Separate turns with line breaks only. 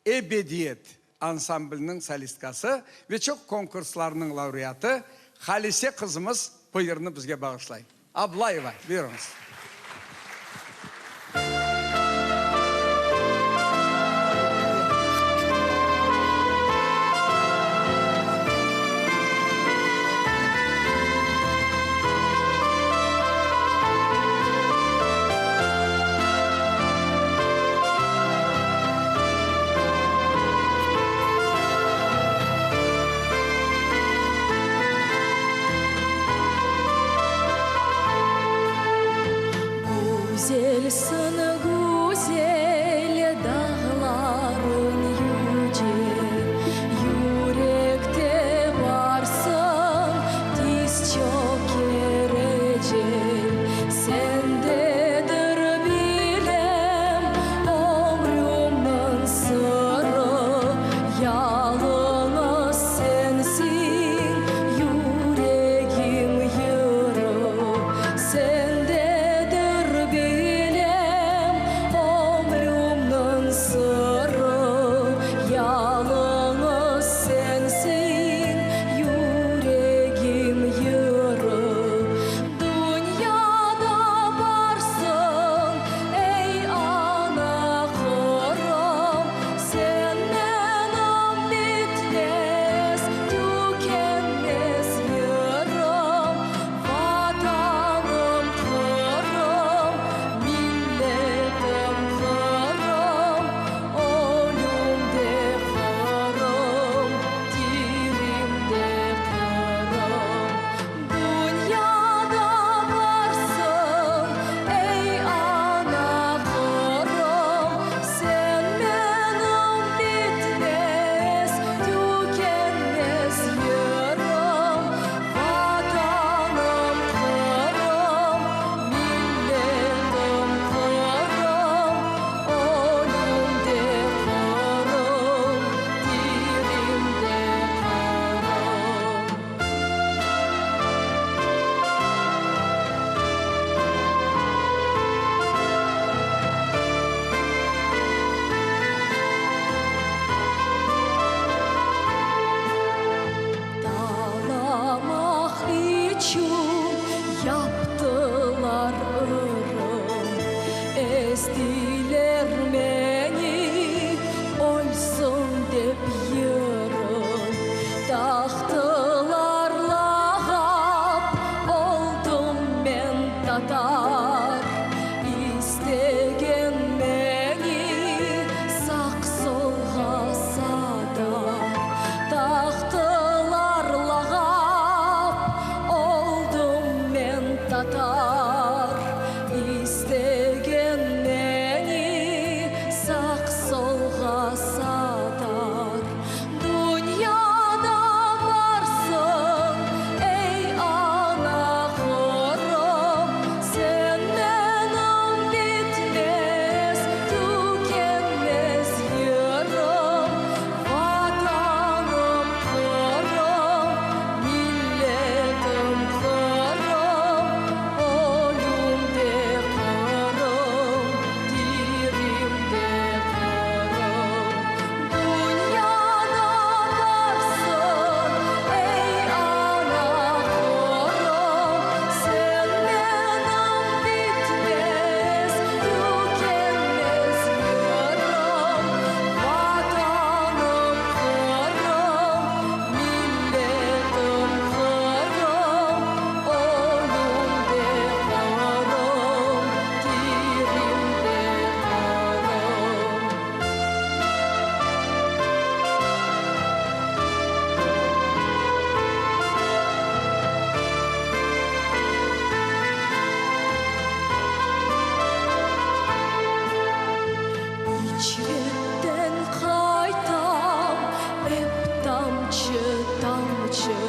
Ebediyet ансамблінің солисткасы ve çok konkurslarının laureatı Halise kızımız buyurunu bizge bağışlayın. Ablayeva, buyurunuz.
Güzelsin güzel dağların yüce, yürekte varsın diz çok erecek. Sendedir bilem ömrümün sırrı, yalnız sensin yüreğim yürü. Yaptılar ırım, estiler beni, olsun dep yırım. Taktılar lağap, oldum ben tatar. İstegen beni, sak solga sadar. Taktılar lağap, oldum ben tatar. İstegen beni, sak solga sadar. Dünyada varsın ey ana kırım, sen benim bitmez tükenmez yürüm. Vatanım kırım, milletim kırım, ölümde kırım, dirimde kırım. Dünyada varsın ey ana kırım, sen benim bitmez tükenmez yürüm. Vatanım kırım, milletim kırım, ölümde kırım, dirimde kırım. İçretten kaytam hep damcı damcı.